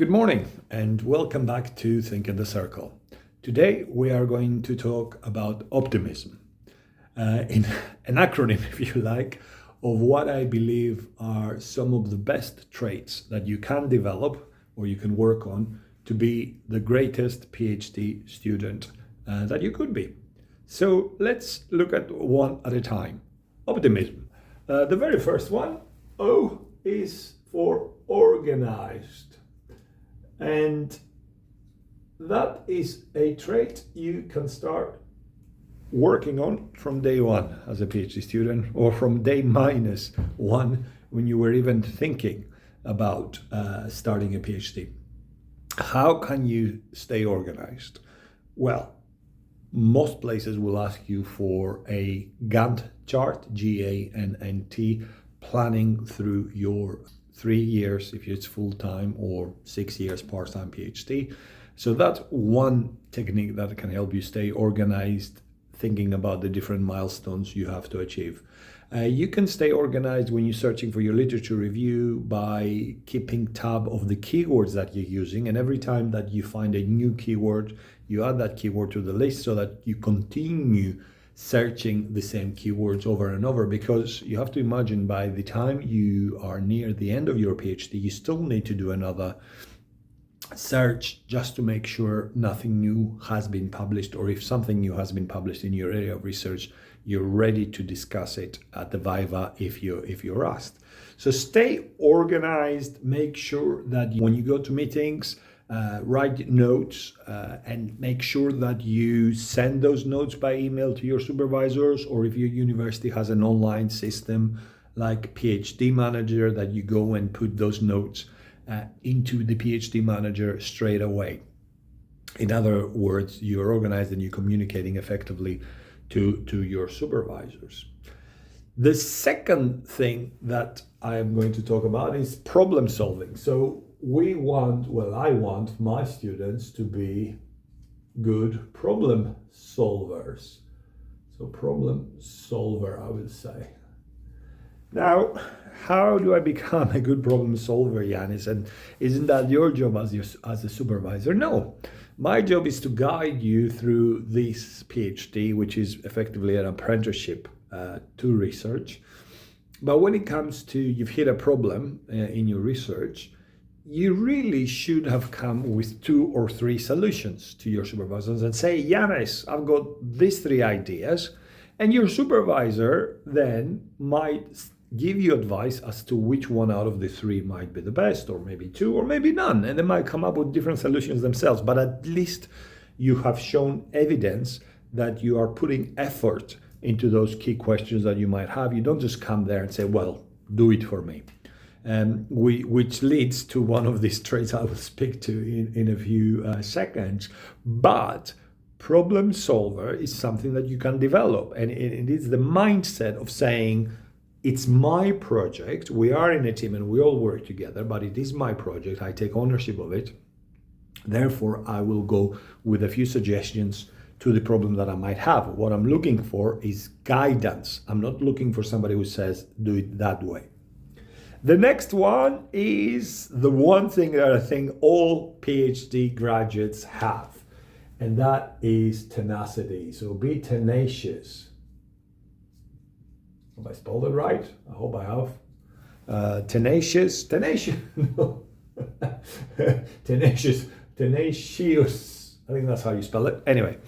Good morning and welcome back to Think in the Circle. Today we are going to talk about optimism, in an acronym, if you like, of what I believe are some of the best traits that you can develop or you can work on to be the greatest PhD student that you could be. So let's look at one at a time. Optimism. The very first one, O, is for organized. And that is a trait you can start working on from day one as a PhD student, or from day -1 when you were even thinking about starting a PhD. How can you stay organized? Well, most places will ask you for a Gantt chart, Gantt, planning through your 3 years if it's full-time or 6 years part-time PhD. So that's one technique that can help you stay organized, thinking about the different milestones you have to achieve. You can stay organized when you're searching for your literature review by keeping tab of the keywords that you're using, and every time that you find a new keyword, you add that keyword to the list so that you continue searching the same keywords over and over, because you have to imagine by the time you are near the end of your PhD, you still need to do another search just to make sure nothing new has been published, or if something new has been published in your area of research, you're ready to discuss it at the Viva if you're asked. So stay organized, make sure that when you go to meetings, write notes and make sure that you send those notes by email to your supervisors, or if your university has an online system like PhD Manager, that you go and put those notes into the PhD Manager straight away. In other words, you're organized and you're communicating effectively to your supervisors. The second thing that I am going to talk about is problem solving. So I want my students to be good problem solvers. So problem solver, I would say. Now, how do I become a good problem solver, Yanis? And isn't that your job as a supervisor? No, my job is to guide you through this PhD, which is effectively an apprenticeship to research. But when it comes to you've hit a problem in your research, you really should have come with 2 or 3 solutions to your supervisors and say, Yanis, I've got these 3 ideas. And your supervisor then might give you advice as to which one out of the 3 might be the best, or maybe 2, or maybe none. And they might come up with different solutions themselves. But at least you have shown evidence that you are putting effort into those key questions that you might have. You don't just come there and say, well, do it for me. Which leads to one of these traits I will speak to in a few seconds. But problem solver is something that you can develop, and it is the mindset of saying, it's my project, we are in a team and we all work together, but it is my project, I take ownership of it, therefore I will go with a few suggestions to the problem that I might have. What I'm looking for is guidance. I'm not looking for somebody who says, do it that way. The next one is the one thing that I think all PhD graduates have, and that is tenacity. So be tenacious. Have I spelled it right? I hope I have. Tenacious. No. Tenacious. I think that's how you spell it. Anyway,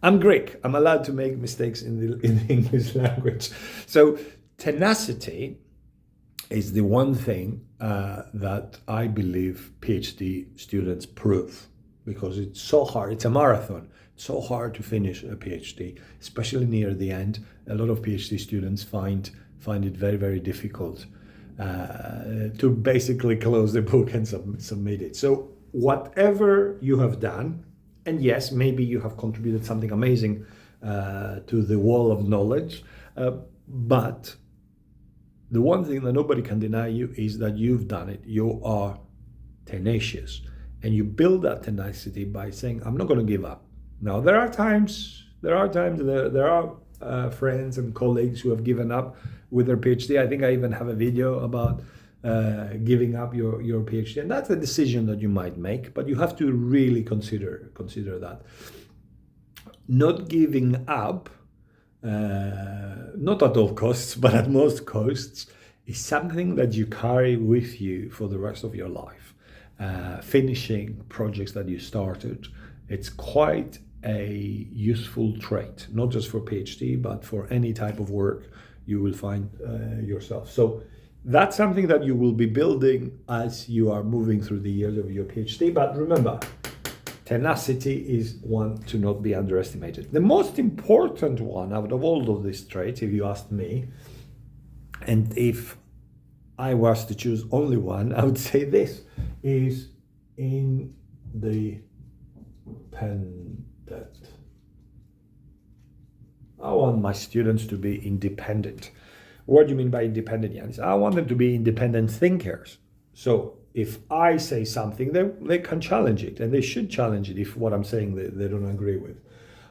I'm Greek. I'm allowed to make mistakes in the English language. So tenacity is the one thing that I believe PhD students prove, because it's so hard. It's a marathon. It's so hard to finish a PhD, especially near the end. A lot of PhD students find it very, very difficult to basically close the book and submit it. So whatever you have done, and yes, maybe you have contributed something amazing to the wall of knowledge, but the one thing that nobody can deny you is that you've done it. You are tenacious. And you build that tenacity by saying, I'm not going to give up. Now, there are friends and colleagues who have given up with their PhD. I think I even have a video about giving up your PhD. And that's a decision that you might make, but you have to really consider that. Not giving up, not at all costs, but at most costs, is something that you carry with you for the rest of your life. Finishing projects that you started, it's quite a useful trait, not just for PhD, but for any type of work you will find yourself. So that's something that you will be building as you are moving through the years of your PhD. But remember, tenacity is one to not be underestimated. The most important one out of all of these traits, if you ask me, and if I was to choose only one, I would say this is independent. I want my students to be independent. What do you mean by independent, Yanis? I want them to be independent thinkers. So if I say something, they can challenge it, and they should challenge it if what I'm saying they don't agree with.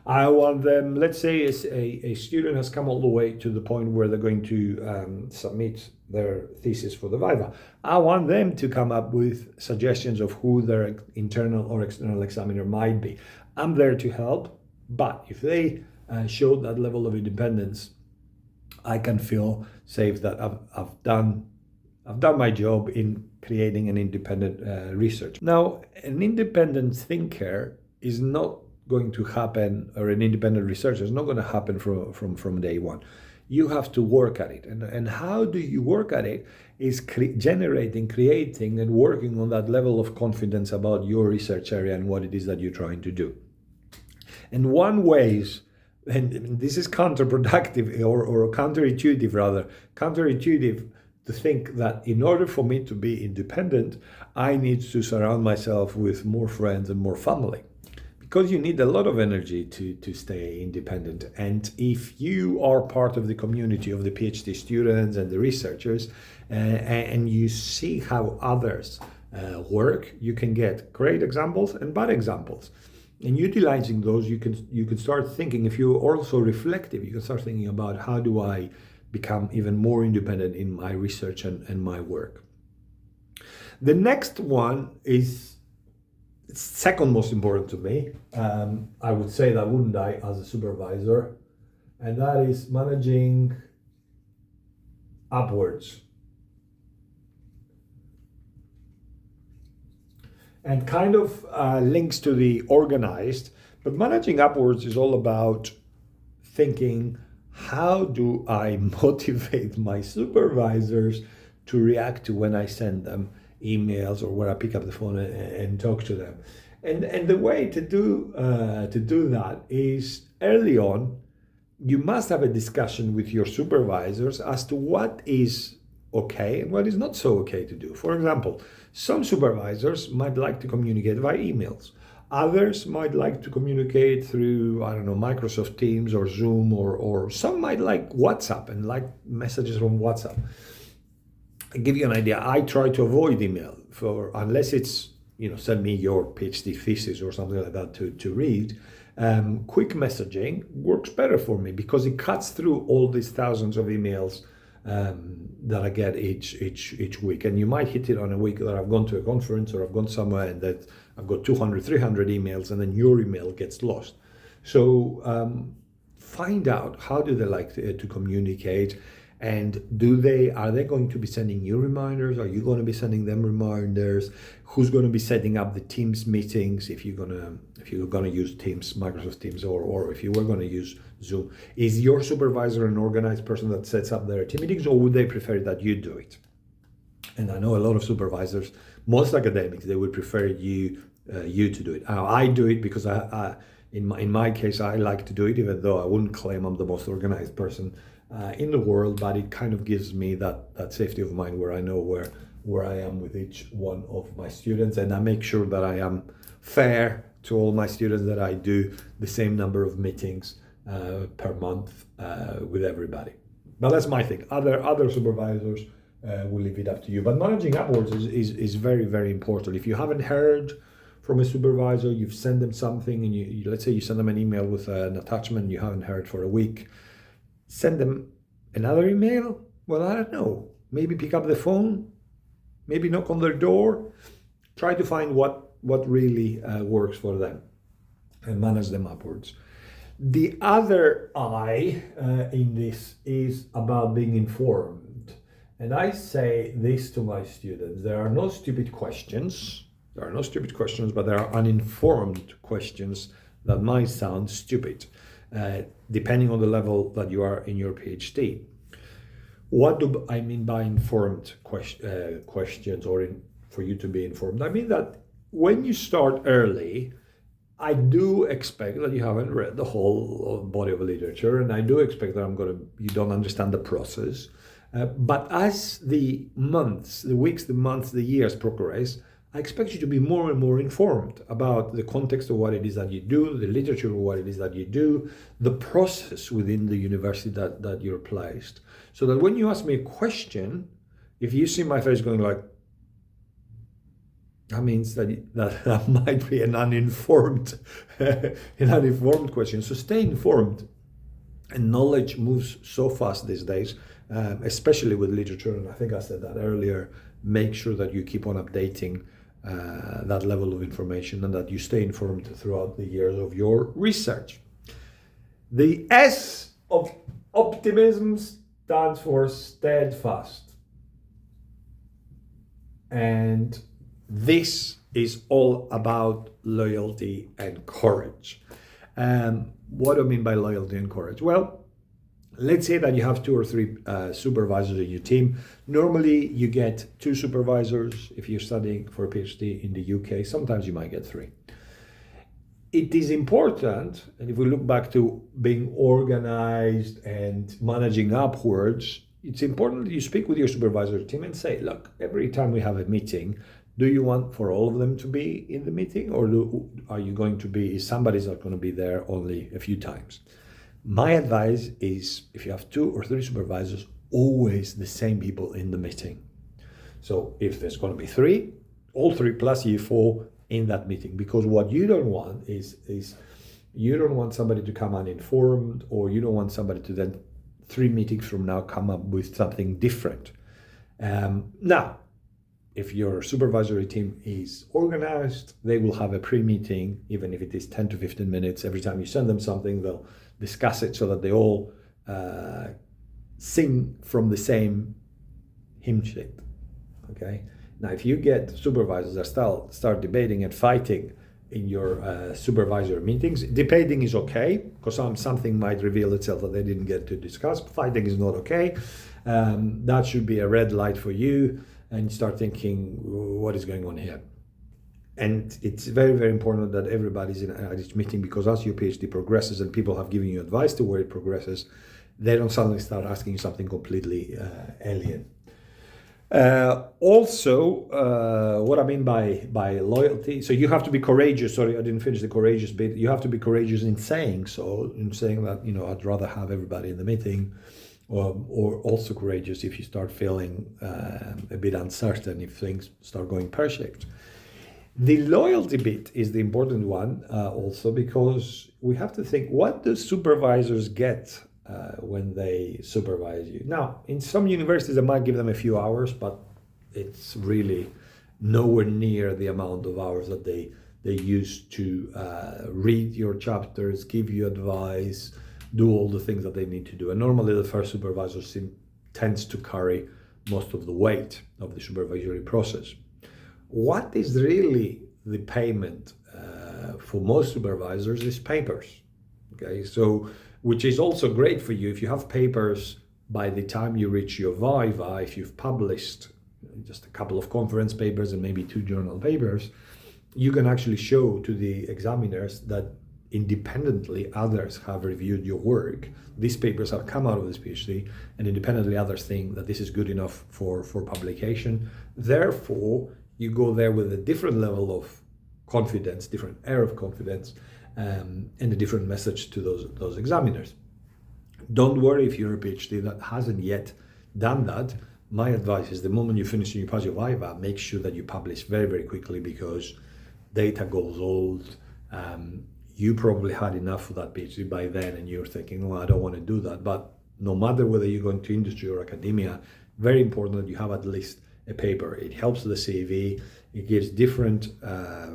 I want them, let's say a student has come all the way to the point where they're going to submit their thesis for the Viva. I want them to come up with suggestions of who their internal or external examiner might be. I'm there to help, but if they show that level of independence, I can feel safe that I've done my job in creating an independent research. Now, an independent thinker is not going to happen, or an independent researcher is not going to happen from day one. You have to work at it. And how do you work at it is generating, creating, and working on that level of confidence about your research area and what it is that you're trying to do. And one way is, and this is counterproductive or counterintuitive rather, counterintuitive to think that in order for me to be independent, I need to surround myself with more friends and more family. Because you need a lot of energy to stay independent. And if you are part of the community of the PhD students and the researchers, and you see how others work, you can get great examples and bad examples. And utilizing those, you can start thinking, if you're also reflective, you can start thinking about how do I become even more independent in my research and my work. The next one is second most important to me. I would say that, wouldn't I, as a supervisor, and that is managing upwards. And kind of links to the organized, but managing upwards is all about thinking, how do I motivate my supervisors to react to when I send them emails or where I pick up the phone and talk to them? And the way to do that is early on, you must have a discussion with your supervisors as to what is okay and what is not so okay to do. For example, some supervisors might like to communicate via emails. Others might like to communicate through, I don't know, Microsoft Teams or Zoom, or some might like WhatsApp and like messages from WhatsApp. I'll give you an idea. I try to avoid email unless it's, send me your PhD thesis or something like that to read. Quick messaging works better for me because it cuts through all these thousands of emails that I get each week. And you might hit it on a week that I've gone to a conference or I've gone somewhere and that I've got 200, 300 emails, and then your email gets lost. So find out, how do they like to communicate, and are they going to be sending you reminders? Are you going to be sending them reminders? Who's going to be setting up the Teams meetings if you're gonna use Teams, Microsoft Teams, or if you were going to use Zoom? Is your supervisor an organized person that sets up their team meetings, or would they prefer that you do it? And I know a lot of supervisors, most academics, they would prefer you to do it. I do it because in my case, I like to do it, even though I wouldn't claim I'm the most organized person in the world, but it kind of gives me that safety of mind where I know where I am with each one of my students, and I make sure that I am fair to all my students, that I do the same number of meetings per month with everybody. But that's my thing. Other supervisors will leave it up to you. But managing upwards is very, very important. If you haven't heard from a supervisor, you've sent them something, and you let's say you send them an email with an attachment you haven't heard for a week, send them another email. Well, I don't know. Maybe pick up the phone maybe knock on their door, try to find what really works for them and manage them upwards. The other I in this is about being informed. And I say this to my students: there are no stupid questions. There are no stupid questions, but there are uninformed questions that might sound stupid, depending on the level that you are in your PhD. What do I mean by informed questions, or for you to be informed? I mean that when you start early, I do expect that you haven't read the whole body of literature, and I do expect that you don't understand the process. But as the months, the weeks, the months, the years progress, I expect you to be more and more informed about the context of what it is that you do, the literature of what it is that you do, the process within the university that you're placed. So that when you ask me a question, if you see my face going like, that means that might be an uninformed question. So stay informed. And knowledge moves so fast these days, especially with literature. And I think I said that earlier. Make sure that you keep on updating that level of information and that you stay informed throughout the years of your research. The S of optimism stands for steadfast. And this is all about loyalty and courage. What do I mean by loyalty and courage? Well, let's say that you have 2 or 3 supervisors in your team. Normally, you get 2 supervisors if you're studying for a PhD in the UK. Sometimes you might get 3. It is important, and if we look back to being organized and managing upwards, it's important that you speak with your supervisor team and say, look, every time we have a meeting, do you want for all of them to be in the meeting, or is somebody's not going to be there only a few times? My advice is, if you have 2 or 3 supervisors, always the same people in the meeting. So if there's going to be 3, all 3 plus you 4 in that meeting, because what you don't want is you don't want somebody to come uninformed, or you don't want somebody to then 3 meetings from now come up with something different. Now, if your supervisory team is organized, they will have a pre-meeting, even if it is 10 to 15 minutes. Every time you send them something, they'll discuss it so that they all sing from the same hymn sheet. Okay. Now, if you get supervisors that start debating and fighting in your supervisor meetings, debating is okay, because something might reveal itself that they didn't get to discuss. Fighting is not okay. That should be a red light for you, and start thinking, what is going on here? And it's very, very important that everybody's at each meeting, because as your PhD progresses and people have given you advice to where it progresses, they don't suddenly start asking you something completely alien. Also, what I mean by loyalty, so you have to be courageous. Sorry, I didn't finish the courageous bit. You have to be courageous in saying that, I'd rather have everybody in the meeting, or also courageous if you start feeling a bit uncertain, if things start going pear-shaped. The loyalty bit is the important one also, because we have to think, what do supervisors get when they supervise you? Now, in some universities, I might give them a few hours, but it's really nowhere near the amount of hours that they use to read your chapters, give you advice, do all the things that they need to do. And normally the first supervisor tends to carry most of the weight of the supervisory process. What is really the payment for most supervisors is papers. Okay, so which is also great for you if you have papers by the time you reach your viva. If you've published just a couple of conference papers and maybe 2 journal papers, you can actually show to the examiners that independently others have reviewed your work. These papers have come out of this PhD, and independently others think that this is good enough for publication. Therefore, you go there with a different level of confidence, different air of confidence, and a different message to those examiners. Don't worry if you're a PhD that hasn't yet done that. My advice is, the moment you finish and you pass your viva, make sure that you publish very, very quickly, because data goes old. You probably had enough of that PhD by then, and you're thinking, well, I don't want to do that. But no matter whether you're going to industry or academia, very important that you have at least a paper. It helps the CV. It gives different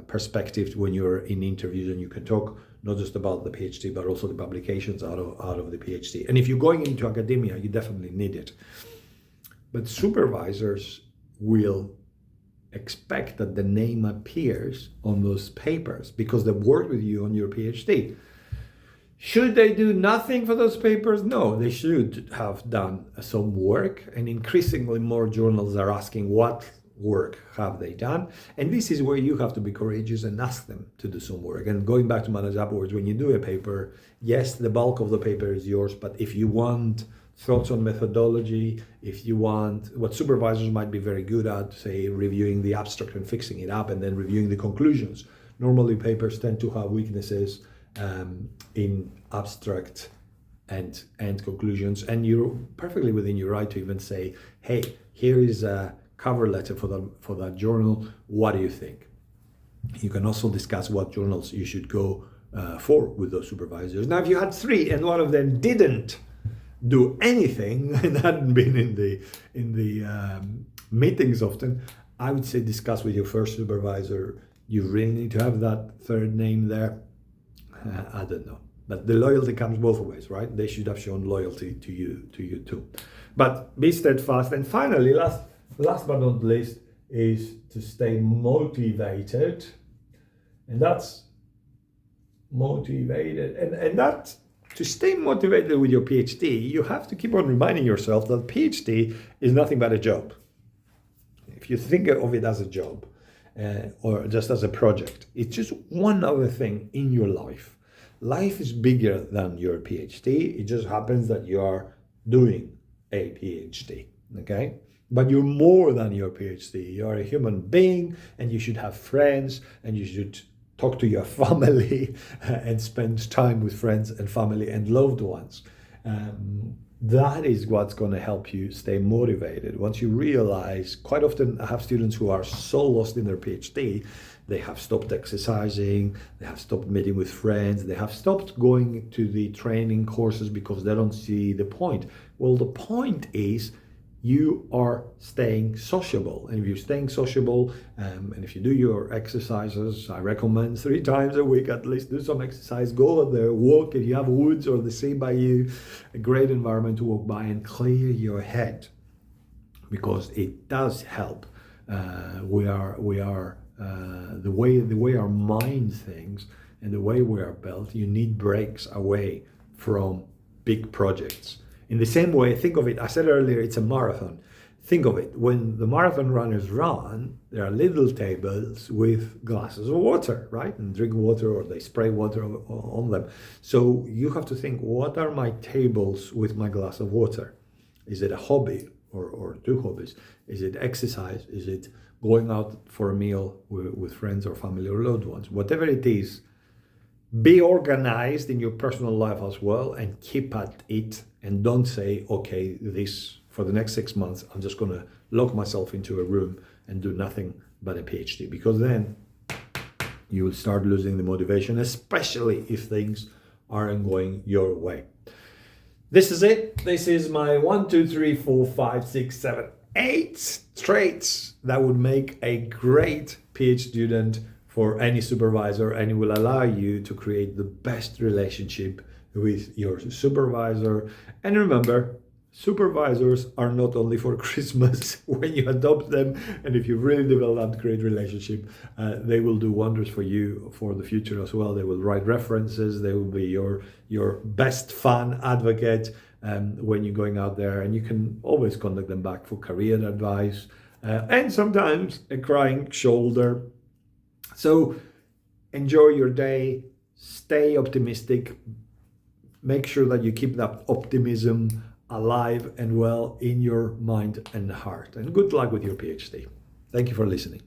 perspectives when you're in interviews, and you can talk not just about the PhD, but also the publications out of the PhD. And if you're going into academia, you definitely need it. But supervisors will expect that the name appears on those papers because they worked with you on your PhD. Should they do nothing for those papers? No, they should have done some work, and increasingly more journals are asking what work have they done. And this is where you have to be courageous and ask them to do some work. And going back to Manage Upwards, when you do a paper, yes, the bulk of the paper is yours, but if you want thoughts on methodology, if you want what supervisors might be very good at, say reviewing the abstract and fixing it up and then reviewing the conclusions. Normally papers tend to have weaknesses in abstract and conclusions, and you're perfectly within your right to even say, hey, here is a cover letter for that journal. What do you think? You can also discuss what journals you should go for with those supervisors. Now, if you had 3 and one of them didn't do anything and hadn't been in the meetings often, I would say discuss with your first supervisor. You really need to have that third name there. I don't know, but the loyalty comes both ways, right? They should have shown loyalty to you too. But be steadfast. And finally, last but not least, is to stay motivated, and that's motivated, and that. To stay motivated with your PhD, you have to keep on reminding yourself that PhD is nothing but a job. If you think of it as a job or just as a project, it's just one other thing in your life. Life is bigger than your PhD. It just happens that you are doing a PhD, okay? But you're more than your PhD. You're a human being, and you should have friends, and you should talk to your family and spend time with friends and family and loved ones. That is what's going to help you stay motivated. Once you realize, quite often I have students who are so lost in their PhD, they have stopped exercising, they have stopped meeting with friends, they have stopped going to the training courses because they don't see the point. Well, the point is you are staying sociable. And if you're staying sociable, and if you do your exercises, I recommend 3 times a week at least, do some exercise, go out there, walk. If you have woods or the sea by you, a great environment to walk by and clear your head, because it does help. The way our mind thinks and the way we are built, you need breaks away from big projects. In the same way, think of it, I said earlier, it's a marathon. Think of it, when the marathon runners run, there are little tables with glasses of water, right? And drink water, or they spray water on them. So you have to think, what are my tables with my glass of water? Is it a hobby or 2 hobbies? Is it exercise? Is it going out for a meal with friends or family or loved ones? Whatever it is, be organized in your personal life as well, and keep at it. And don't say, okay, this for the next 6 months, I'm just going to lock myself into a room and do nothing but a PhD, because then you will start losing the motivation, especially if things aren't going your way. This is it. This is my 1, 2, 3, 4, 5, 6, 7, 8 traits that would make a great PhD student for any supervisor, and it will allow you to create the best relationship with your supervisor. And remember, supervisors are not only for Christmas when you adopt them, and if you really develop a great relationship, they will do wonders for you for the future as well. They will write references, they will be your best fan advocate when you're going out there, and you can always contact them back for career advice and sometimes a crying shoulder. So enjoy your day, stay optimistic, make sure that you keep that optimism alive and well in your mind and heart. And good luck with your PhD. Thank you for listening.